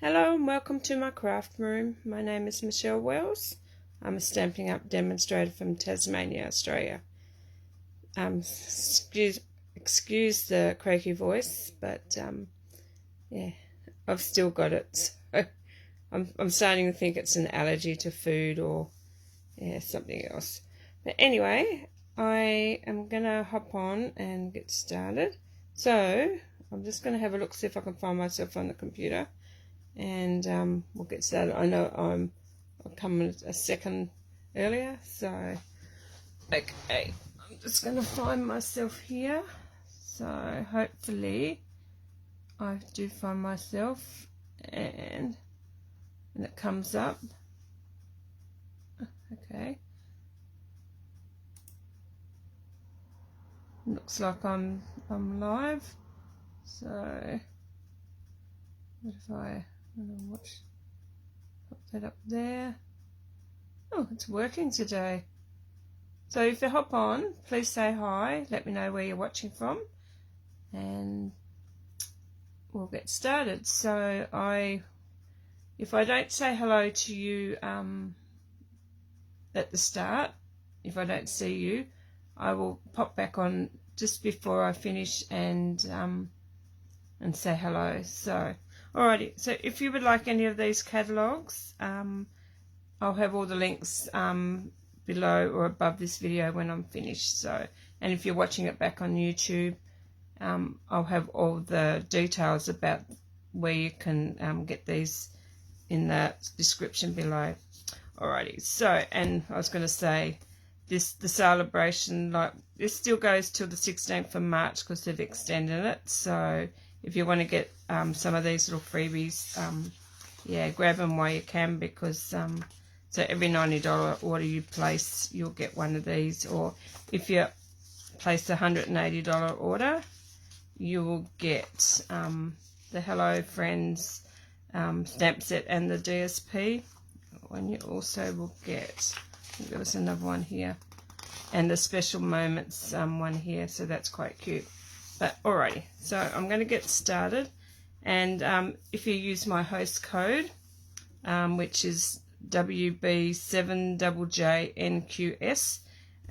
Hello and welcome to my craft room. My name is Michelle Wells. I'm a Stampin' Up demonstrator from Tasmania, Australia. Excuse the croaky voice, but yeah, I've still got it. So I'm starting to think it's an allergy to food or something else. But anyway, I am gonna hop on and get started. So I'm just gonna have a look, see if I can find myself on the computer. And we'll get started. I know I'll come a second earlier, so okay, I'm just going to find myself here. So hopefully I do find myself, and it comes up. Okay, looks like I'm live. So what if I put that up there? Oh, it's working today. So if you hop on, please say hi, let me know where you're watching from, and we'll get started. So if I don't say hello to you at the start, if I don't see you, I will pop back on just before I finish and say hello. So alrighty, so if you would like any of these catalogues, I'll have all the links below or above this video when I'm finished. So, and if you're watching it back on YouTube, I'll have all the details about where you can get these in the description below. Alrighty, so, and I was going to say, the celebration, like, this still goes till the 16th of March because they've extended it. So if you want to get some of these little freebies, yeah, grab them while you can, because so every $90 order you place, you'll get one of these. Or if you place a $180 order, you will get the Hello Friends stamp set and the DSP. And you also will get, I think there was another one here, and the Special Moments one here, so that's quite cute. But alrighty, so I'm going to get started, and if you use my host code, which is WB7JJNQS,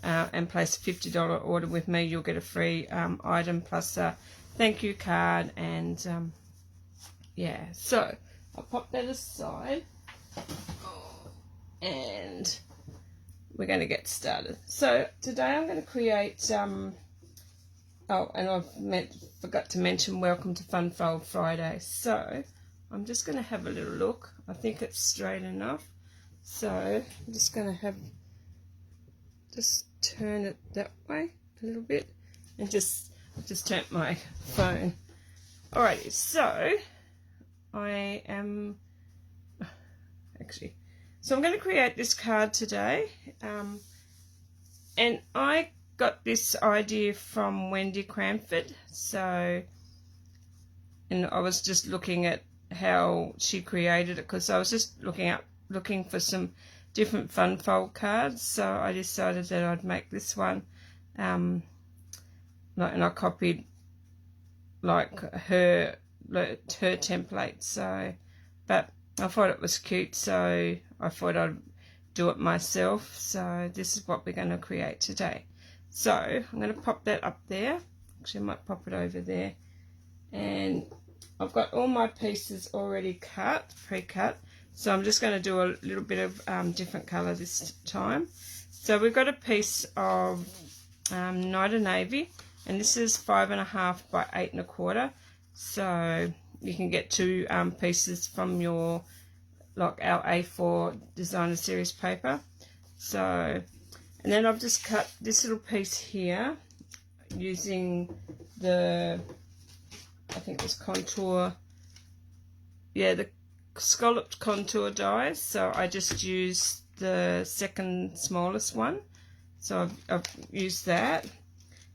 and place a $50 order with me, you'll get a free item plus a thank you card. And yeah, so I'll pop that aside, and we're going to get started. So today I'm going to create oh, and I've forgot to mention welcome to Fun Fold Friday. So I'm just going to have a little look. I think it's straight enough. So I'm just going to just turn it that way a little bit, and just turn my phone. Alrighty, so I am so I'm going to create this card today, and I got this idea from Wendy Cranford. So, and I was just looking at how she created it, because I was just looking for some different fun fold cards. So I decided that I'd make this one, and I copied like her template. So, but I thought it was cute, so I thought I'd do it myself. So this is what we're going to create today. So I'm going to pop that up there. Actually, I might pop it over there. And I've got all my pieces already pre-cut. So I'm just going to do a little bit of different colour this time. So we've got a piece of Night of Navy, and this is 5.5 by 8.25. So you can get two pieces from your, like our A4 designer series paper. So, and then I've just cut this little piece here using the, I think it's contour, yeah, the scalloped contour dies. So I just used the second smallest one. So I've used that,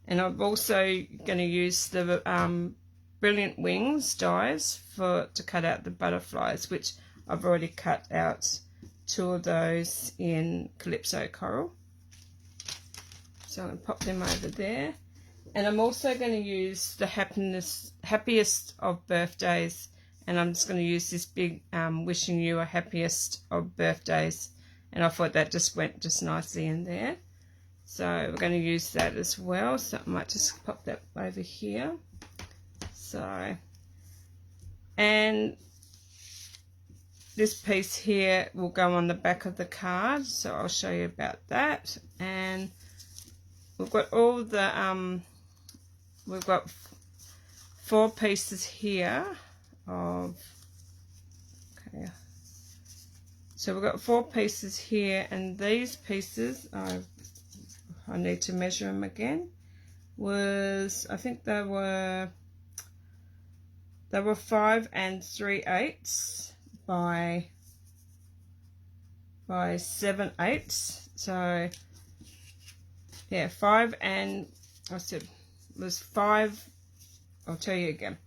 and I'm also going to use the Brilliant Wings dies to cut out the butterflies, which I've already cut out two of those in Calypso Coral. So I'm going to pop them over there. And I'm also going to use the Happiest of Birthdays and I'm just going to use this big wishing you a happiest of birthdays, and I thought that just went just nicely in there. So we're going to use that as well, so I might just pop that over here. So, and this piece here will go on the back of the card, so I'll show you about that. And we've got all the we've got 4 pieces here of, okay, so we've got 4 pieces here, and these pieces I need to measure them again, was, I think they were 5 3/8 by 7/8. So yeah, 5 and I said it was 5, I'll tell you again.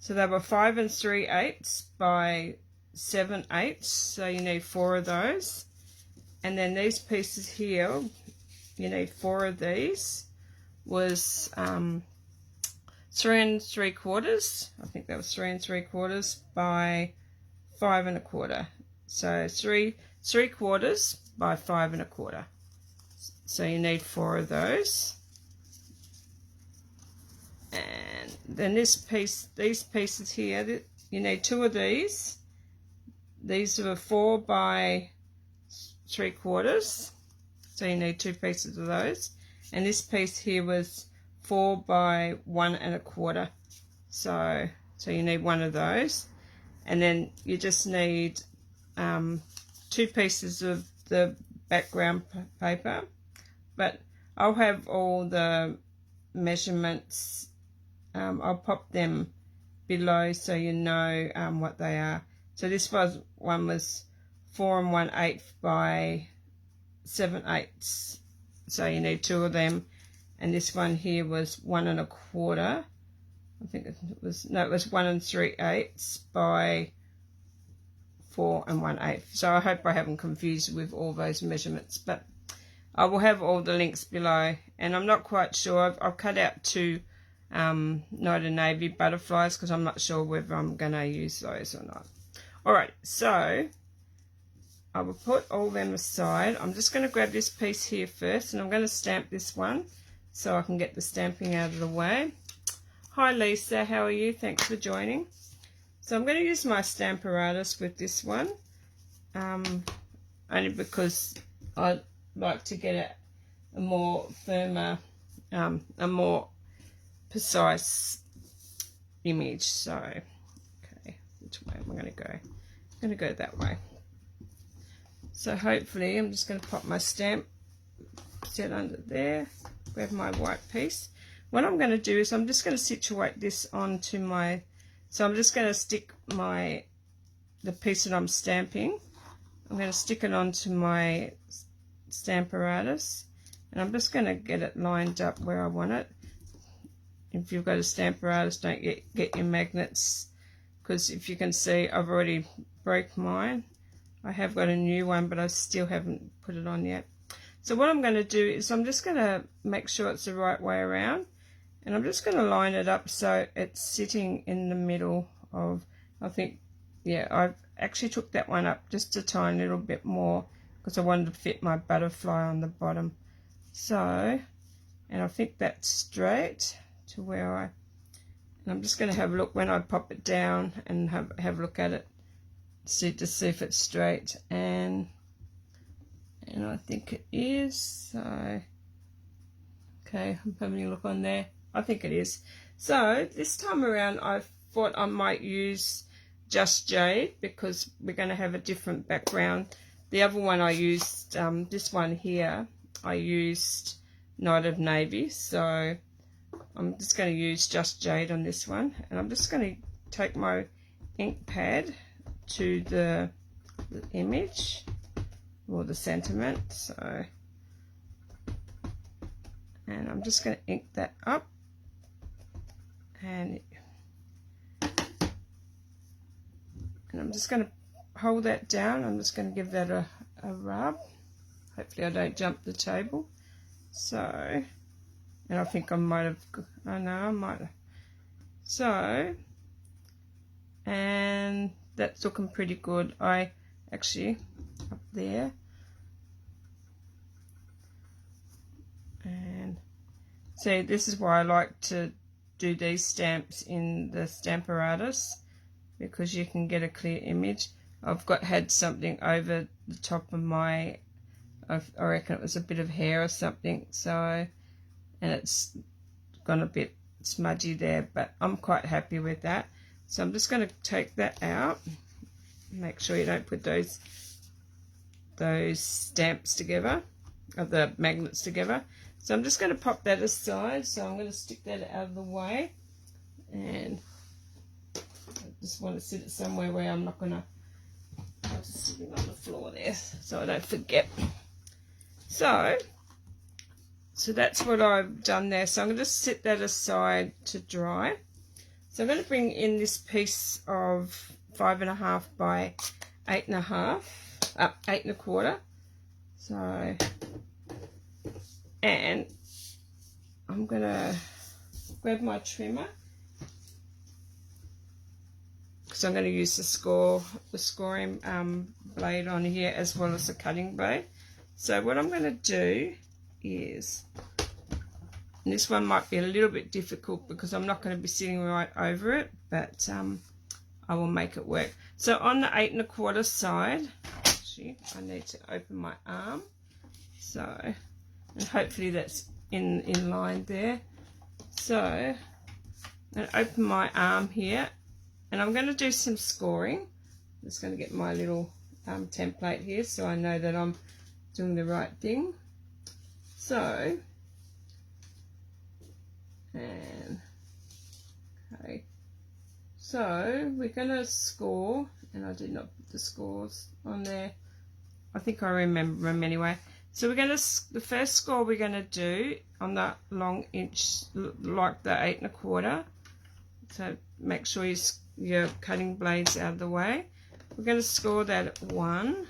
So they were 5 3/8 by 7/8, so you need 4 of those. And then these pieces here, you need 4 of these, was 3 3/4. I think that was 3 3/4 by 5 1/4. So 3 3/4 by 5 1/4. So you need 4 of those. And then this piece, these pieces here, you need 2 of these. These are 4 by 3/4. So you need 2 pieces of those. And this piece here was 4 by 1 1/4. So you need 1 of those. And then you just need 2 pieces of the background paper. But I'll have all the measurements, I'll pop them below so you know what they are. So this one was 4 1/8 by 7/8. So you need 2 of them. And this one here was 1 1/4. I think it was, no, it was 1 3/8 by 4 1/8. So I hope I haven't confused you with all those measurements, but I will have all the links below. And I'm not quite sure, I've cut out 2 Night of Navy butterflies because I'm not sure whether I'm going to use those or not. Alright, so I will put all them aside. I'm just going to grab this piece here first, and I'm going to stamp this one so I can get the stamping out of the way. Hi Lisa, how are you? Thanks for joining. So I'm going to use my Stamparatus with this one, only because I like to get a more firmer, a more precise image. So, okay, which way am I going to go? I'm going to go that way. So hopefully I'm just going to pop my stamp set under there, grab my white piece. What I'm going to do is I'm just going to situate this onto my, so I'm just going to stick the piece that I'm stamping, I'm going to stick it onto my Stamparatus, and I'm just going to get it lined up where I want it. If you've got a Stamparatus, don't get your magnets, because if you can see, I've already broke mine. I have got a new one, but I still haven't put it on yet. So what I'm going to do is I'm just going to make sure it's the right way around, and I'm just going to line it up so it's sitting in the middle of, I think, yeah, I actually took that one up just a tiny little bit more because I wanted to fit my butterfly on the bottom. So, and I think that's straight to where and I'm just going to have a look when I pop it down and have a look at it, to see if it's straight, and I think it is. So okay, I'm having a look on there. I think it is. So this time around I thought I might use Just Jade because we're going to have a different background. The other one I used, this one here, I used Night of Navy, so I'm just going to use Just Jade on this one, and I'm just going to take my ink pad to the image or the sentiment, so, and I'm just going to ink that up, and I'm just going to hold that down. I'm just going to give that a rub. Hopefully I don't jump the table. So, and I think I might have, I know I might have. So and that's looking pretty good. I actually up there, and see, this is why I like to do these stamps in the Stamparatus, because you can get a clear image. I've had something over the top of my, I reckon it was a bit of hair or something, so, and it's gone a bit smudgy there, but I'm quite happy with that. So I'm just going to take that out. Make sure you don't put those stamps together, or the magnets together. So I'm just going to pop that aside. So I'm going to stick that out of the way, and I just want to sit it somewhere where I'm not going to, I'm just sitting on the floor there so I don't forget. So that's what I've done there. So I'm going to set that aside to dry. So I'm going to bring in this piece of 5.5 by 8.5, 8.25. So, and I'm going to grab my trimmer, because I'm going to use the scoring blade on here as well as the cutting blade. So what I'm going to do is, and this one might be a little bit difficult because I'm not going to be sitting right over it, but I will make it work. So on the 8.25 side, actually I need to open my arm, so, and hopefully that's in line there. So I'm going to open my arm here, and I'm going to do some scoring. I'm just going to get my little template here so I know that I'm doing the right thing. So, and okay, so we're going to score, and I did not put the scores on there. I think I remember them anyway. So we're going to, the first score we're going to do on the long inch, like the 8.25. So make sure your cutting blade's out of the way. We're going to score that at 1.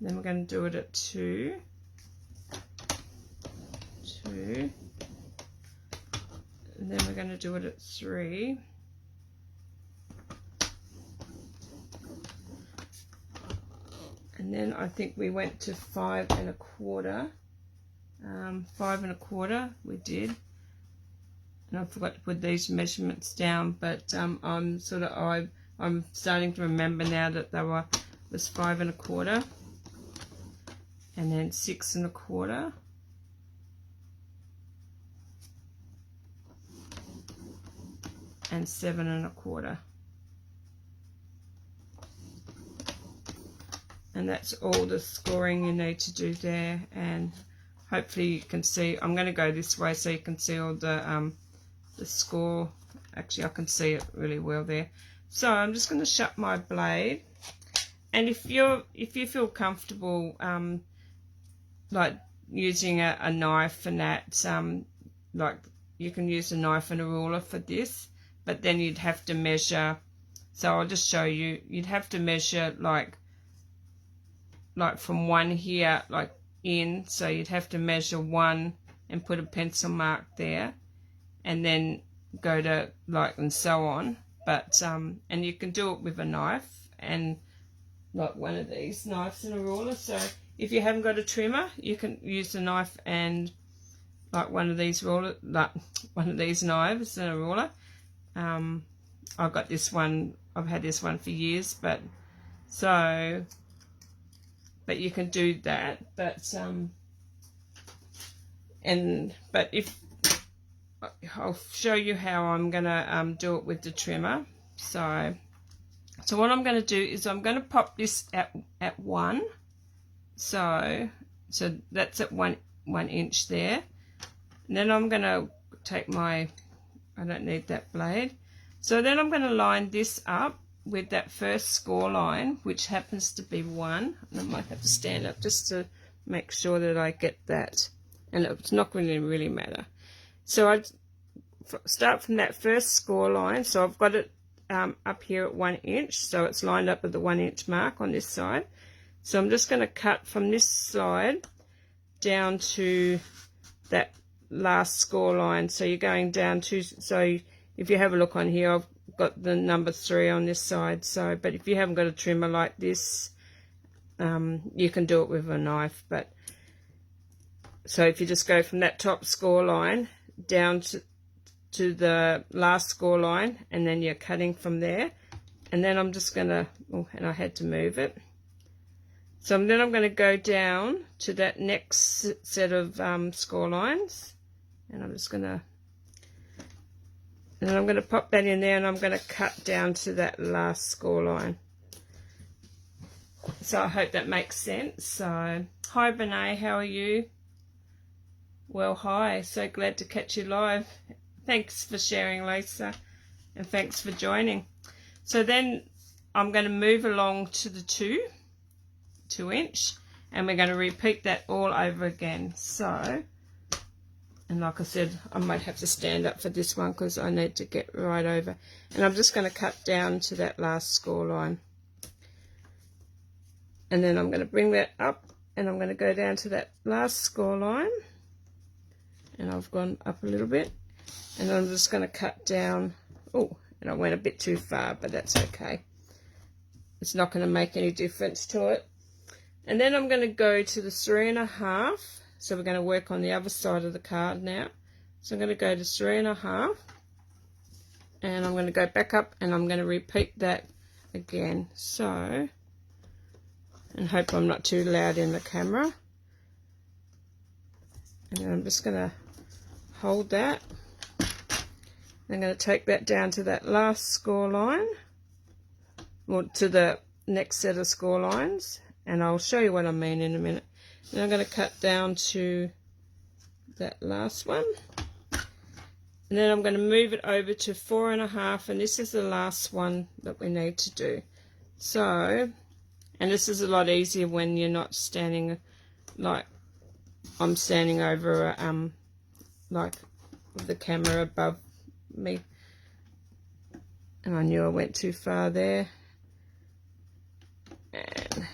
Then we're going to do it at 2, 2, and then we're going to do it at 3, and then I think we went to 5.25, 5.25 we did, and I forgot to put these measurements down, but I'm starting to remember now that they was 5.25. And then 6.25, and 7.25, and that's all the scoring you need to do there. And hopefully you can see, I'm going to go this way so you can see all the score. Actually I can see it really well there. So I'm just going to shut my blade, and if you feel comfortable like using a knife and that, like you can use a knife and a ruler for this, but then you'd have to measure. So I'll just show you. You'd have to measure like from 1 here, like in, so you'd have to measure 1 and put a pencil mark there, and then go to like, and so on. But and you can do it with a knife, and like one of these knives and a ruler. So if you haven't got a trimmer, you can use a knife and like one of these knives and a ruler. I've got this one. I've had this one for years, but you can do that. But if I'll show you how I'm gonna do it with the trimmer. So what I'm going to do is I'm going to pop this at 1. So that's at 1 inch there. And then I'm going to take I don't need that blade. So then I'm going to line this up with that first score line, which happens to be 1. And I might have to stand up just to make sure that I get that. And it's not going to really matter. So I start from that first score line. So I've got it up here at 1 inch. So it's lined up at the 1 inch mark on this side. So I'm just going to cut from this side down to that last score line. So you're going down to, so if you have a look on here, I've got the number 3 on this side. So, but if you haven't got a trimmer like this, you can do it with a knife. But so if you just go from that top score line down to the last score line, and then you're cutting from there. And then I'm just gonna, oh, and I had to move it. So then I'm going to go down to that next set of score lines, and I'm just going to, and then I'm going to pop that in there, and I'm going to cut down to that last score line. So I hope that makes sense. So hi Benet, how are you? Well, hi, so glad to catch you live. Thanks for sharing, Lisa, and thanks for joining. So then I'm going to move along to the 2 inch, and we're going to repeat that all over again. So, and like I said, I might have to stand up for this one because I need to get right over, and I'm just going to cut down to that last score line, and then I'm going to bring that up, and I'm going to go down to that last score line, and I've gone up a little bit, and I'm just going to cut down. Oh, and I went a bit too far, but that's okay, it's not going to make any difference to it. And then I'm going to go to the 3.5. So we're going to work on the other side of the card now. So I'm going to go to 3.5, and I'm going to go back up, and I'm going to repeat that again. So, and hope I'm not too loud in the camera. And then I'm just going to hold that. I'm going to take that down to that last score line, or to the next set of score lines. And I'll show you what I mean in a minute. And I'm going to cut down to that last one. And then I'm going to move it over to 4.5. And this is the last one that we need to do. So, and this is a lot easier when you're not standing like I'm standing over, like with the camera above me. And I knew I went too far there. And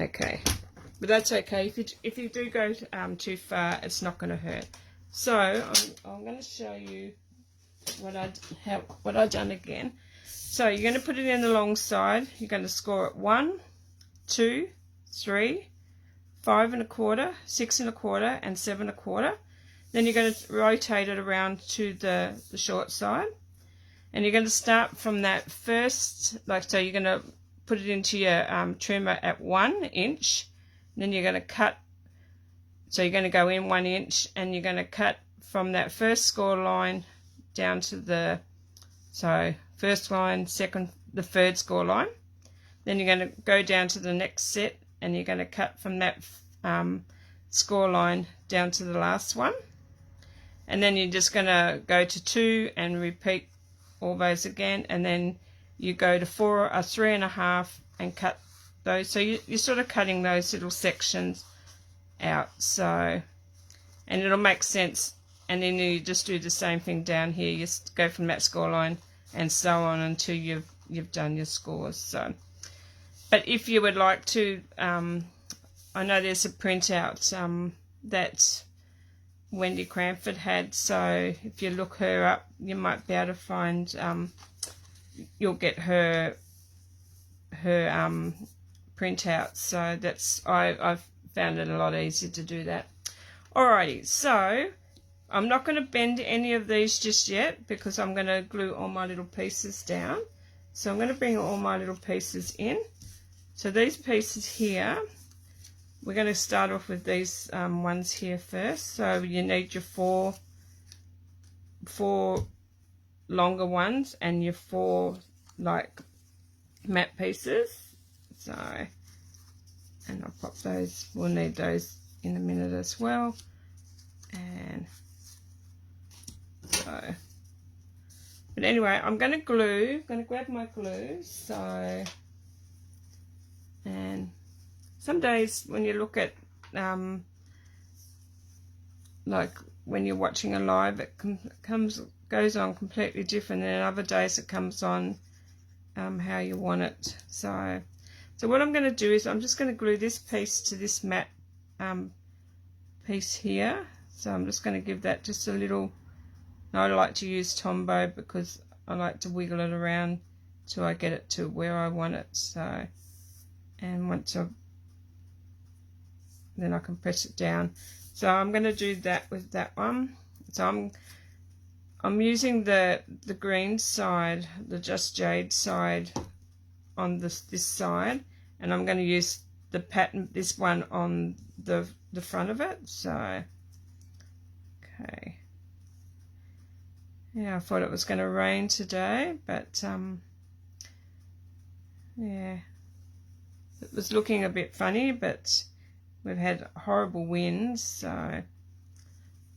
okay, but that's okay. If you do go too far, it's not going to hurt. So I'm going to show you what I done again. So you're going to put it in the long side. You're going to score it 1, 2, 3, 5 1/4, 6 1/4, and 7 1/4. Then you're going to rotate it around to the short side, and you're going to start from that first. Like so, you're going to put it into your trimmer at 1 inch, and then you're going to cut. So you're going to go in 1 inch, and you're going to cut from that first score line down to the first line, the third score line. Then you're going to go down to the next set, and you're going to cut from that score line down to the last one, and then you're just going to go to 2 and repeat all those again, and then you go to 3.5 and cut those. So you're sort of cutting those little sections out. So, and it'll make sense. And then you just do the same thing down here. You just go from that score line and so on until you've done your scores. So, but if you would like to, I know there's a printout that Wendy Cranford had. So if you look her up, you might be able to find. You'll get her printout. So that's I've found it a lot easier to do that. Alrighty, so I'm not going to bend any of these just yet because I'm going to glue all my little pieces down. So I'm going to bring all my little pieces in. So these pieces here, we're going to start off with these ones here first. So you need your four longer ones and your 4 like matte pieces. So, and I'll pop those, we'll need those in a minute as well. And so, but anyway, I'm going to grab my glue. So, and some days when you look at like when you're watching a live, it goes on completely different, and other days it comes on how you want it. So what I'm going to do is I'm just going to glue this piece to this matte piece here. So I'm just going to give that just a little And I like to use Tombow because I like to wiggle it around till I get it to where I want it. So, and then I can press it down. So I'm going to do that with that one. So I'm using the green side, the Just Jade side on this side, and I'm going to use the pattern, this one on the front of it. So okay, yeah, I thought it was going to rain today, but yeah, it was looking a bit funny, but we've had horrible winds. So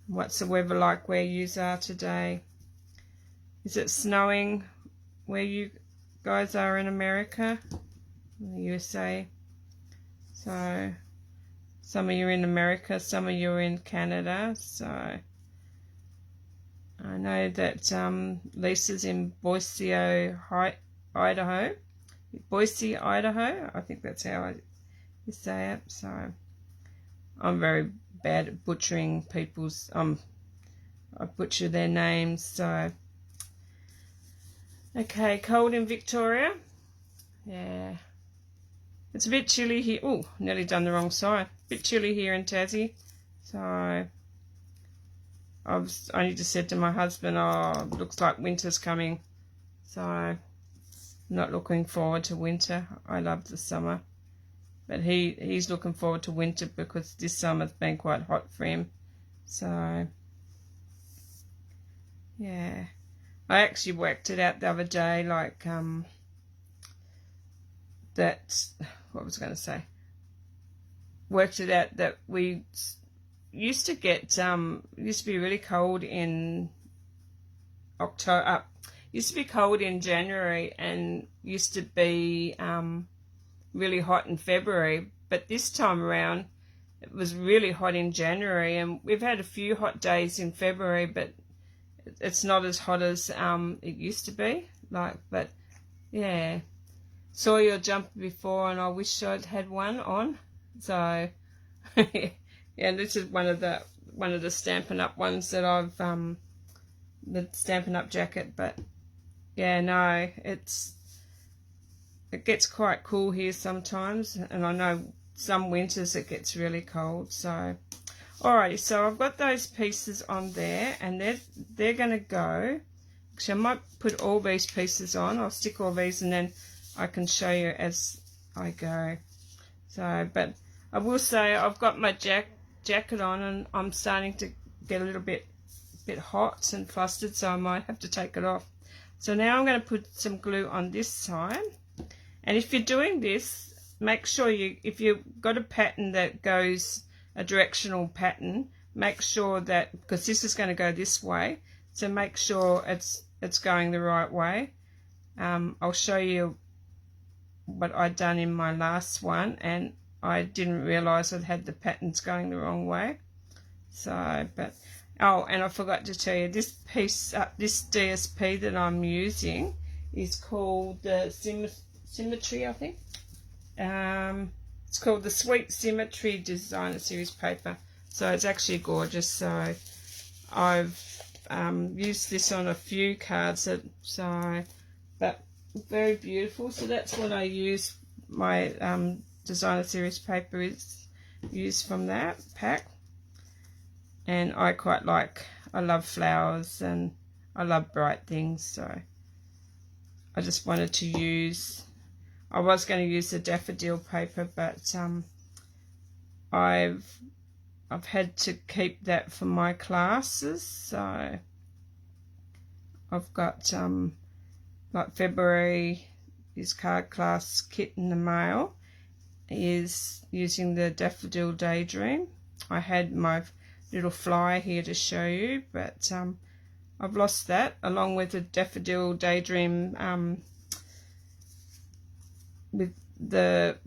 what's the weather like where you are today? Is it snowing where you guys are in America, in the USA? So some of you are in America, some of you are in Canada. So I know that Lisa's in Boise, Idaho. Boise, Idaho. I think that's how you say it. So I'm very bad at butchering people's. I butcher their names. So okay, cold in Victoria. Yeah, it's a bit chilly here. Oh, nearly done the wrong side. A bit chilly here in Tassie. So I only just said to my husband, "Oh, looks like winter's coming." So I'm not looking forward to winter. I love the summer, but he's looking forward to winter because this summer's been quite hot for him. So yeah, I actually worked it out the other day, like that. What was I going to say? Worked it out that we used to get used to be really cold in October. Used to be cold in January and used to be really hot in February. But this time around, it was really hot in January, and we've had a few hot days in February, but it's not as hot as it used to be. But yeah, saw your jumper before, and I wish I'd had one on. So yeah, this is one of the Stampin' Up ones that I've the Stampin' Up jacket. But yeah, no, it gets quite cool here sometimes, and I know some winters it gets really cold. So alrighty, so I've got those pieces on there, and they're going to go. Actually, I might put all these pieces on. I'll stick all these, and then I can show you as I go. So, but I will say I've got my jacket on, and I'm starting to get a little bit hot and flustered, so I might have to take it off. So now I'm going to put some glue on this side, and if you're doing this, make sure if you've got a pattern that goes a directional pattern, make sure that, because this is going to go this way, so make sure it's going the right way. I'll show you what I'd done in my last one, and I didn't realize I'd had the patterns going the wrong way. So, but oh, and I forgot to tell you, this piece, this DSP that I'm using is called the Symmetry, I think. It's called the Sweet Symmetry Designer Series paper. So it's actually gorgeous. So I've used this on a few cards. But very beautiful. So that's what I use. My Designer Series paper is used from that pack. And I quite like, I love flowers and I love bright things. So I just wanted to use, I was going to use the daffodil paper, but I've had to keep that for my classes. So I've got like February, his card class kit in the mail is using the Daffodil Daydream. I had my little flyer here to show you, but I've lost that along with the Daffodil Daydream with the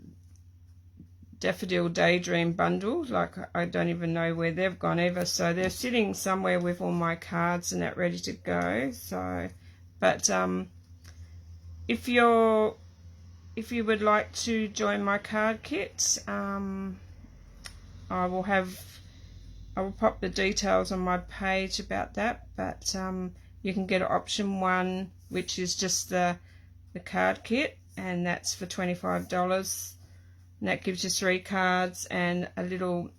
Daffodil Daydream bundle. Like, I don't even know where they've gone either, so they're sitting somewhere with all my cards and that ready to go. So, but if you would like to join my card kit, I will have I will pop the details on my page about that, but you can get option 1, which is just the card kit, and that's for $25, and that gives you 3 cards and another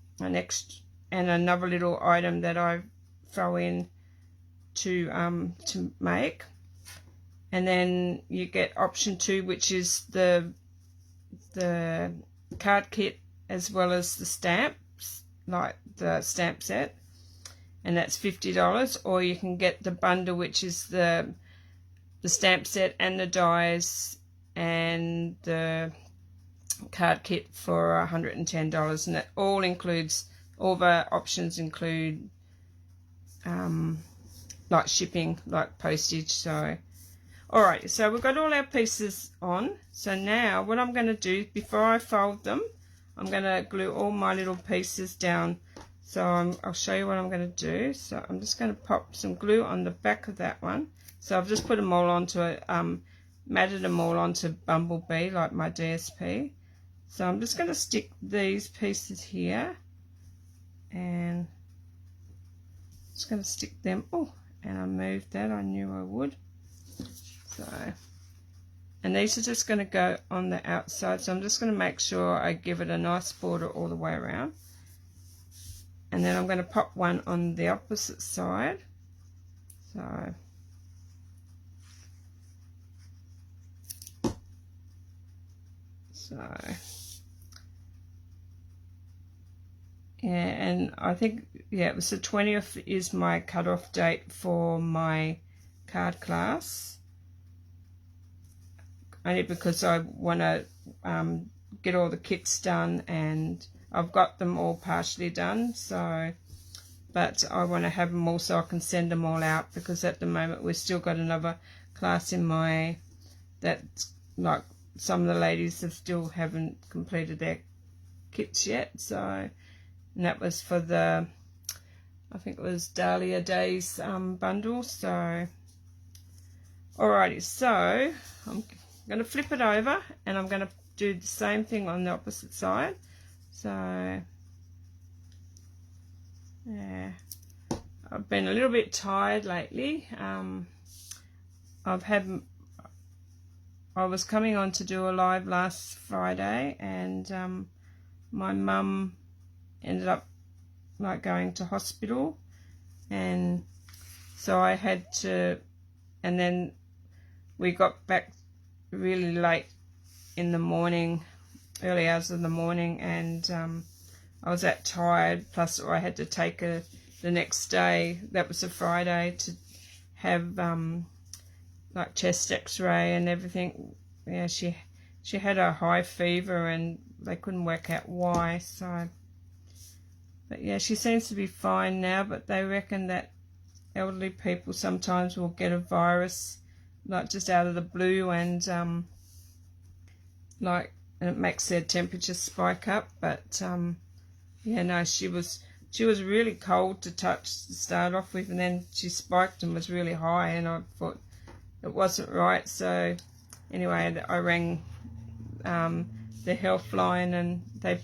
little item that I throw in to make. And then you get option 2, which is the card kit as well as the stamps, like the stamp set, and that's $50. Or you can get the bundle, which is the stamp set and the dies and the card kit for $110, and that all includes, all the options include like shipping, like postage. So alright, so we've got all our pieces on. So now what I'm going to do, before I fold them, I'm going to glue all my little pieces down. So I'll show you what I'm going to do. So I'm just going to pop some glue on the back of that one. So I've just put them all onto it, matted them all onto Bumblebee, like my DSP. So I'm just going to stick these pieces here, and just going to stick them. Oh, and I moved that, I knew I would. So, and these are just going to go on the outside, so I'm just going to make sure I give it a nice border all the way around. And then I'm going to pop one on the opposite side. So yeah, and I think, yeah, it was the 20th is my cutoff date for my card class, only because I want to get all the kits done, and I've got them all partially done, so, but I want to have them all so I can send them all out, because at the moment we've still got another class in my, that's like some of the ladies have still haven't completed their kits yet. So, and that was for the, I think it was Dahlia Days bundle. So alrighty, so I'm going to flip it over, and I'm going to do the same thing on the opposite side. So yeah, I've been a little bit tired lately. I was coming on to do a live last Friday, and my mum ended up like going to hospital, and so I had to, and then we got back really late in the morning, early hours of the morning, and I was that tired, plus I had to take her the next day, that was a Friday, to have like chest x-ray and everything. Yeah, she had a high fever, and they couldn't work out why. So, but yeah, she seems to be fine now, but they reckon that elderly people sometimes will get a virus like just out of the blue, and like, and it makes their temperature spike up. But yeah, no, she was really cold to touch to start off with, and then she spiked and was really high, and I thought it wasn't right. So anyway, I rang the health line, and they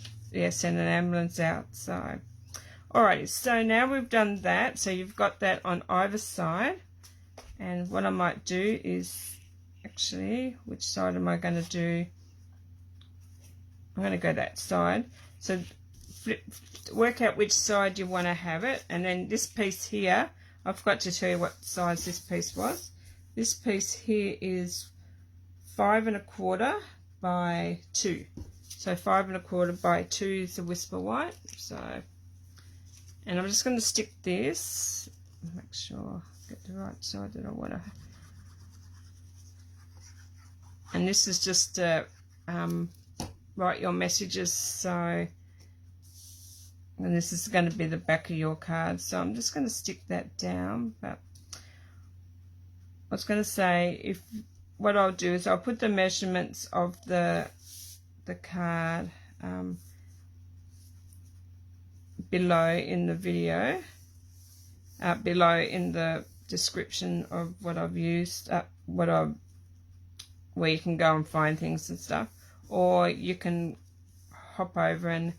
sent an ambulance out. So alrighty, so now we've done that, so you've got that on either side. And what I might do is, actually, which side am I going to do? I'm going to go that side. So work out which side you want to have it, and then this piece here, I forgot to tell you what size this piece was. This piece here is 5 1/4 by 2. So 5 1/4 by 2 is the whisper white. So, and I'm just going to stick this, make sure I get the right side that I want to. And this is just to write your messages. So, and this is going to be the back of your card. So I'm just going to stick that down. But I was going to say, if what I'll do is I'll put the measurements of the card below in the video, below in the description of what I've used, where you can go and find things and stuff, or you can hop over and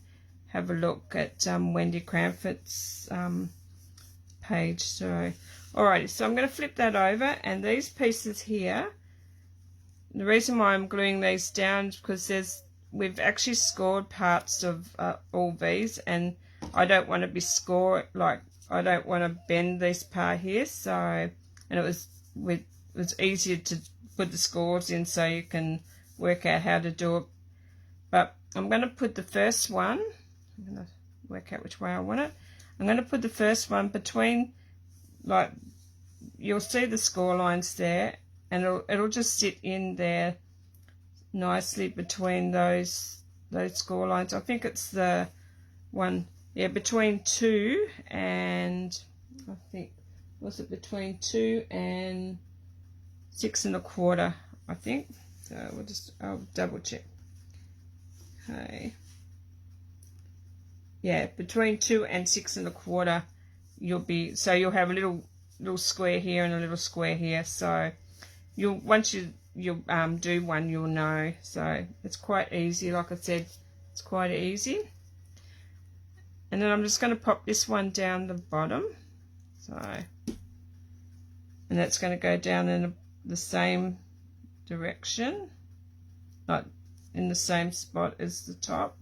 have a look at Wendy Cranford's page. So alrighty, so I'm going to flip that over, and these pieces here, the reason why I'm gluing these down is because we've actually scored parts of all these, and I don't want to be I don't want to bend this part here. So, and it was easier to put the scores in so you can work out how to do it. But I'm going to put the first one, I'm going to work out which way I want it. I'm going to put the first one between, like, you'll see the score lines there, and it'll just sit in there nicely between those score lines. I think it's the one, yeah, between 2 and, I think, was it between 2 and 6 1/4, I think. So I'll double check. Okay. Yeah, between 2 and 6 1/4, you'll have a little square here and a little square here. So once you do one, you'll know. So it's quite easy. Like I said, it's quite easy. And then I'm just going to pop this one down the bottom. So, and that's going to go down in the same direction, not in the same spot as the top.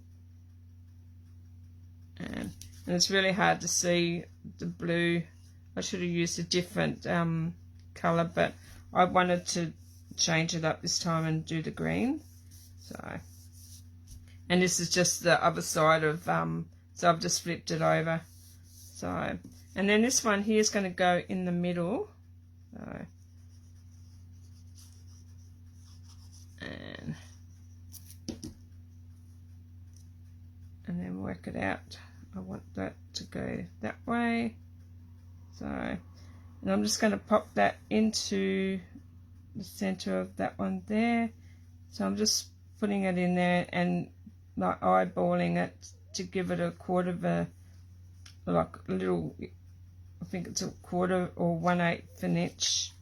And it's really hard to see the blue. I should have used a different colour, but I wanted to change it up this time and do the green. So, and this is just the other side of, so I've just flipped it over. So, and then this one here is going to go in the middle. So, and then work it out. I want that to go that way. So, and I'm just going to pop that into the center of that one there. So I'm just putting it in there and like eyeballing it to give it a quarter of a, like a little, I think it's a quarter or 1/8 of an inch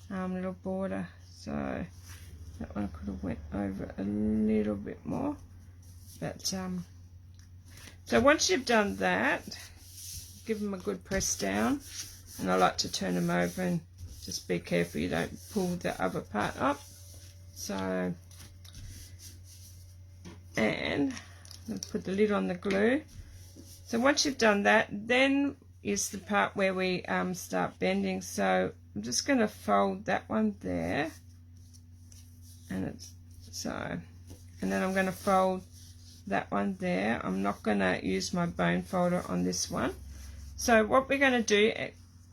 little border. So that one could have went over a little bit more, but so once you've done that, give them a good press down, and I like to turn them over and just be careful you don't pull the other part up. So, and I'll put the lid on the glue. So once you've done that, then is the part where we start bending. So I'm just going to fold that one there, and it's so, and then I'm going to fold that one there. I'm not going to use my bone folder on this one. So what we're going to do,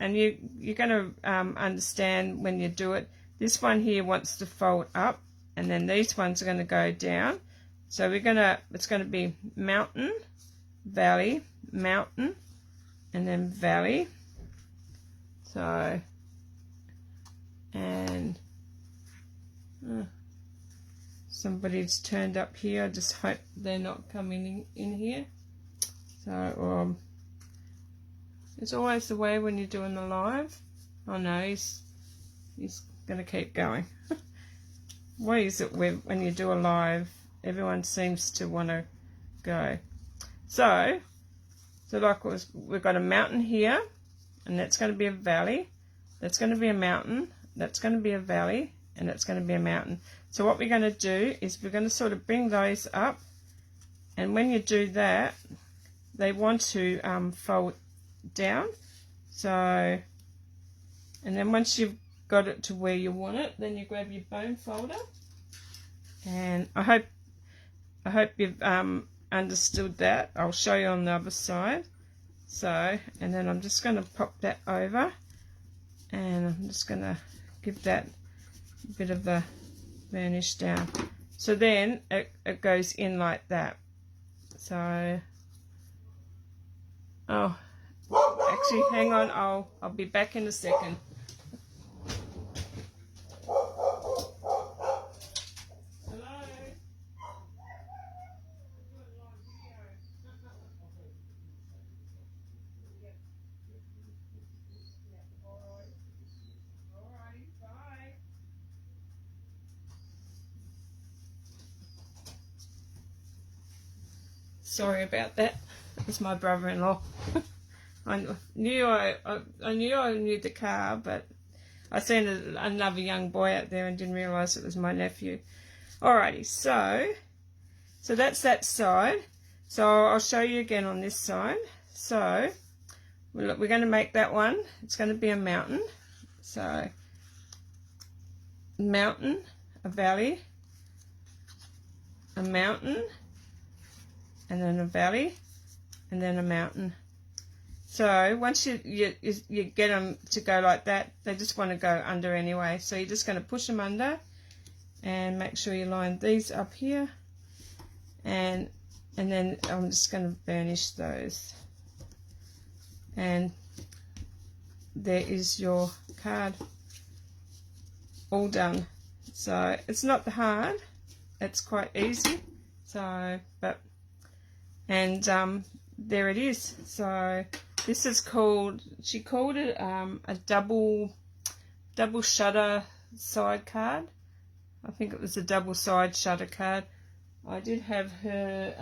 and you're going to understand when you do it, this one here wants to fold up, and then these ones are going to go down. So it's going to be mountain, valley, mountain, and then valley. So, and somebody's turned up here. I just hope they're not coming in here. So, it's always the way when you're doing the live. Oh no, he's going to keep going. Why is it when you do a live, everyone seems to want to go? So like we've got a mountain here, and that's going to be a valley. That's going to be a mountain. That's going to be a valley, and that's going to be a mountain. So what we're going to do is we're going to sort of bring those up, and when you do that, they want to fold down. So, and then once you've got it to where you want it, then you grab your bone folder, and I hope you've understood that. I'll show you on the other side. So, and then I'm just going to pop that over, and I'm just going to give that a bit of a burnish down. So then it goes in like that. So, oh, actually, hang on. I'll be back in a second. Sorry about that. It's my brother-in-law. I knew I knew the car, but I seen another young boy out there and didn't realise it was my nephew. Alrighty, so that's that side. So I'll show you again on this side. So we're going to make that one. It's going to be a mountain. So mountain, a valley, a mountain, and then a valley, and then a mountain. So once you get them to go like that, they just want to go under anyway. So you're just going to push them under and make sure you line these up here. And then I'm just going to burnish those. And there is your card all done. So it's not hard. It's quite easy. So, there it is. So this is called, she called it a double shutter side card. I think it was a double side shutter card. I did have her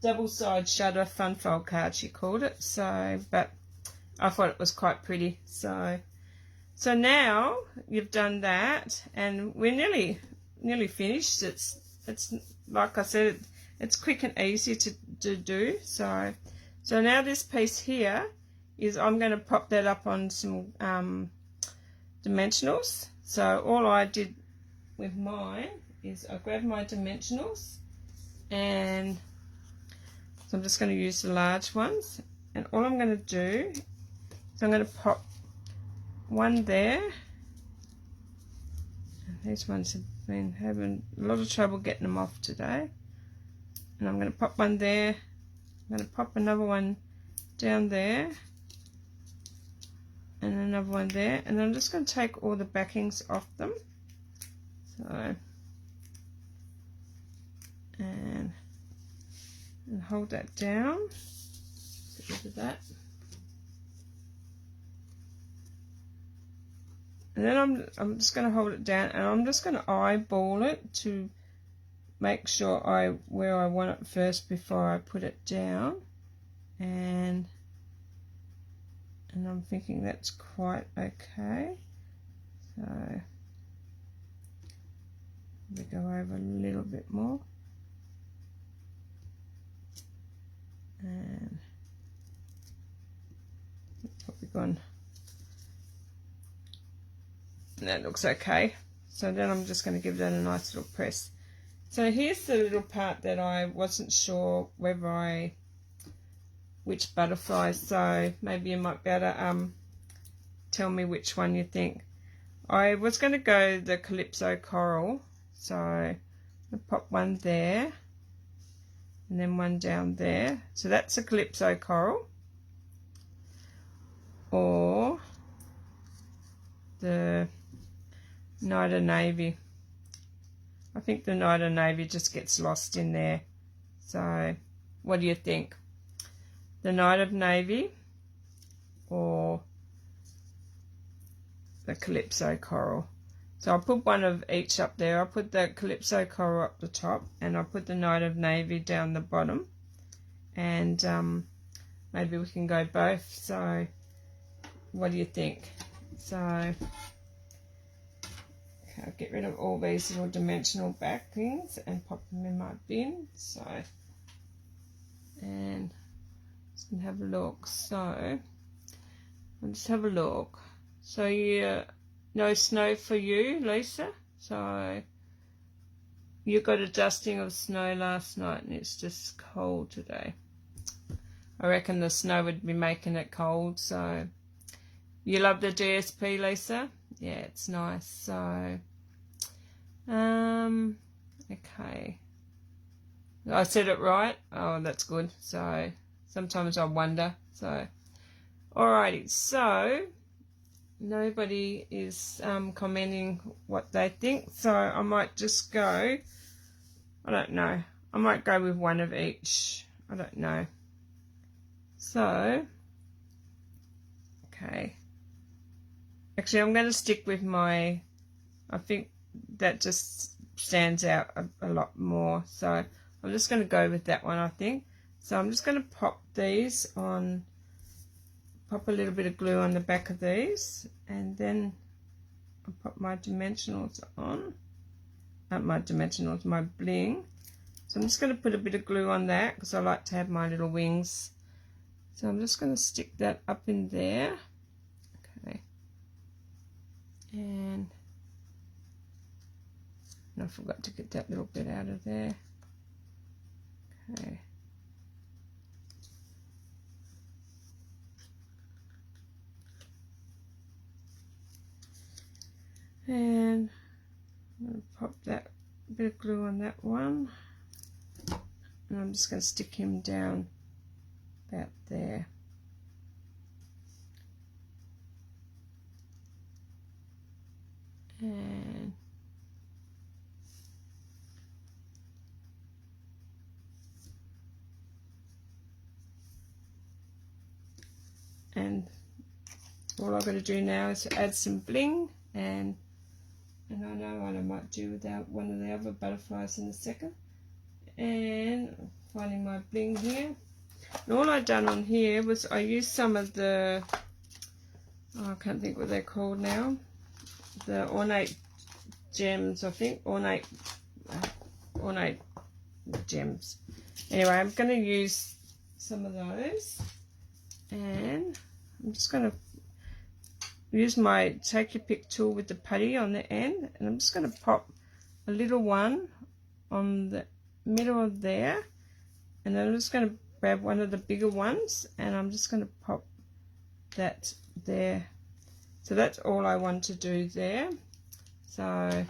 double side shutter fun fold card, she called it. So, but I thought it was quite pretty. So now you've done that, and we're nearly finished. It's like I said, it's quick and easy to do. So now this piece here is, I'm going to pop that up on some dimensionals. So all I did with mine is I grabbed my dimensionals, and so I'm just going to use the large ones, and all I'm going to do is I'm going to pop one there. These ones have been having a lot of trouble getting them off today. And I'm going to pop one there. I'm going to pop another one down there, and another one there, and then I'm just going to take all the backings off them. So, and hold that down. Get rid of that. And then I'm just going to hold it down, and I'm just going to eyeball it to make sure where I want it first before I put it down. And I'm thinking that's quite okay. So we go over a little bit more, and that's what we've gone. And that looks okay. So then I'm just going to give that a nice little press. So here's the little part that I wasn't sure whether which butterflies, so maybe you might be able to tell me which one you think. I was going to go the Calypso Coral, so I'll pop one there and then one down there. So that's a Calypso Coral, or the Night of Navy. I think the Night of Navy just gets lost in there. So what do you think? The Night of Navy or the Calypso Coral? So I'll put one of each up there. I'll put the Calypso Coral up the top, and I'll put the Night of Navy down the bottom. And maybe we can go both. So what do you think? So I'll get rid of all these little dimensional backings and pop them in my bin. So, and just gonna have a look. So I'll just have a look. So no snow for you, Lisa. So you got a dusting of snow last night, and it's just cold today. I reckon the snow would be making it cold. So you love the DSP, Lisa? Yeah, it's nice. So okay, I said it right. Oh, that's good. So sometimes I wonder. So alrighty, so nobody is commenting what they think, so I might just go, I don't know, I might go with one of each. I don't know. So okay, actually I'm going to stick with my, I think that just stands out a lot more, so I'm just going to go with that one, I think. So I'm just going to pop these on, pop a little bit of glue on the back of these, and then I'll pop my dimensionals on, not my dimensionals, my bling. So I'm just going to put a bit of glue on that because I like to have my little wings. So I'm just going to stick that up in there. Okay. And I forgot to get that little bit out of there. Okay. And I'm going to pop that bit of glue on that one. And I'm just going to stick him down about there. And all I've got to do now is add some bling, and I know what I might do without one of the other butterflies in a second. And finding my bling here. And all I've done on here was I used some of the, I can't think what they're called now, the ornate gems, I think, ornate gems. Anyway, I'm going to use some of those, and I'm just going to use my take your pick tool with the putty on the end, and I'm just going to pop a little one on the middle of there, and then I'm just going to grab one of the bigger ones, and I'm just going to pop that there. So that's all I want to do there. So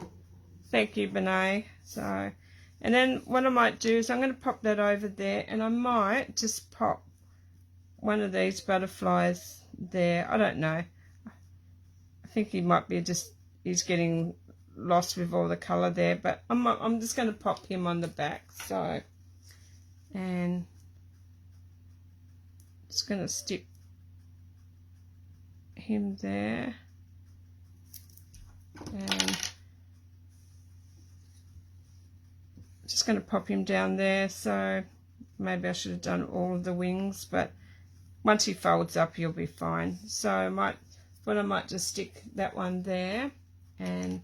thank you, Benet. So, and then what I might do is I'm going to pop that over there, and I might just pop one of these butterflies there. I don't know. I think he might be just, he's getting lost with all the colour there, but I'm just going to pop him on the back. So, and just going to stick him there, and just going to pop him down there. So maybe I should have done all of the wings, but once he folds up he'll be fine. So I might just stick that one there, and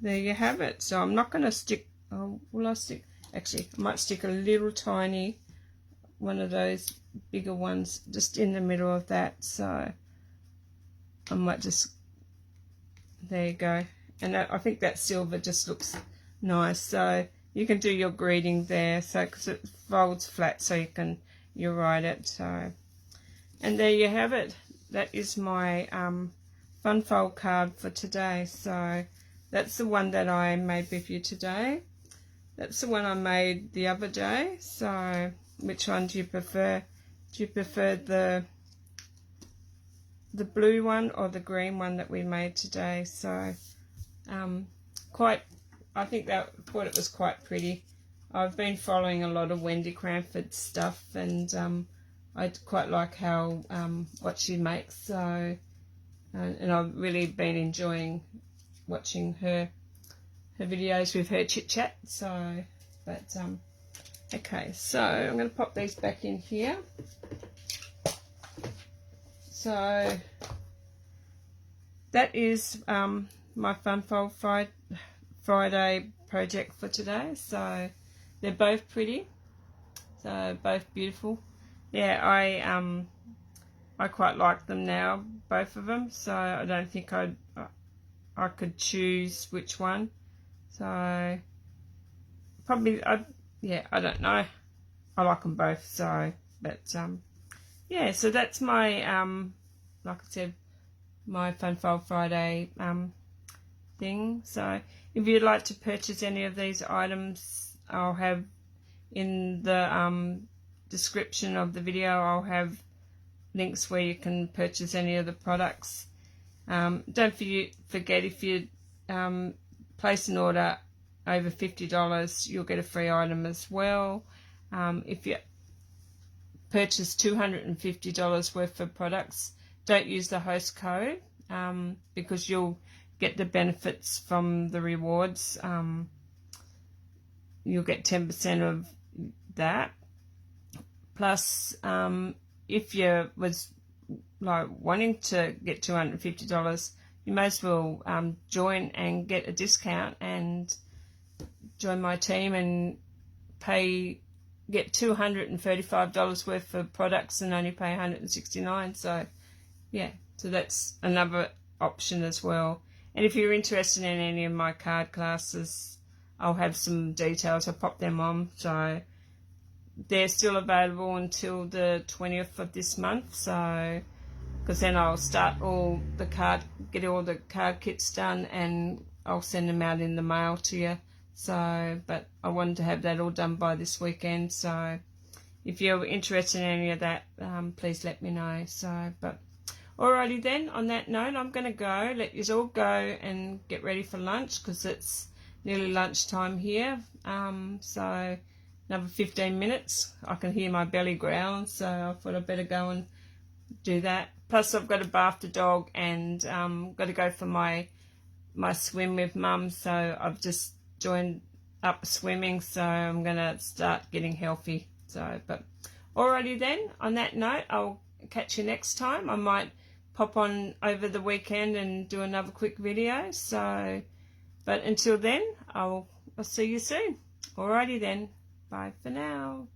there you have it. So I'm not going to stick, will I stick, actually I might stick a little tiny one of those bigger ones just in the middle of that. So I might just, there you go. And I think that silver just looks nice. So you can do your greeting there, so because it folds flat, so you write it. So, and there you have it. That is my fun fold card for today. So that's the one that I made with you today. That's the one I made the other day. So which one do you prefer? Do you prefer the blue one or the green one that we made today? So I thought it was quite pretty. I've been following a lot of Wendy Cranford stuff, and I quite like how what she makes. So and I've really been enjoying watching her videos with her chit chat. So, but okay, so I'm going to pop these back in here. So that is my Fun Fold Friday project for today. So they're both pretty, so both beautiful. Yeah, I quite like them now, both of them. So I don't think I could choose which one. So probably I don't know. I like them both. So, but yeah. So that's my like I said, my Fun Fold Friday thing. So if you'd like to purchase any of these items, I'll have in the description of the video, I'll have links where you can purchase any of the products. Don't forget, if you place an order over $50, you'll get a free item as well. If you purchase $250 worth of products, don't use the host code because you'll get the benefits from the rewards. You'll get 10% of that. Plus, if you was like wanting to get $250, you may as well join and get a discount and join my team and get $235 worth of products and only pay $169. So yeah, so that's another option as well. And if you're interested in any of my card classes, I'll have some details. I'll pop them on. So they're still available until the 20th of this month. So, because then I'll start get all the card kits done, and I'll send them out in the mail to you. So, but I wanted to have that all done by this weekend. So if you're interested in any of that, please let me know. So, but alrighty then, on that note, I'm going to go. Let you all go and get ready for lunch, because it's nearly lunchtime here. So another 15 minutes. I can hear my belly growling, so I thought I'd better go and do that. Plus I've got to bath the dog, and got to go for my swim with Mum. So I've just joined up swimming, so I'm going to start getting healthy. So, but alrighty then, on that note, I'll catch you next time. I might pop on over the weekend and do another quick video. So, but until then, I'll see you soon. Alrighty then, bye for now.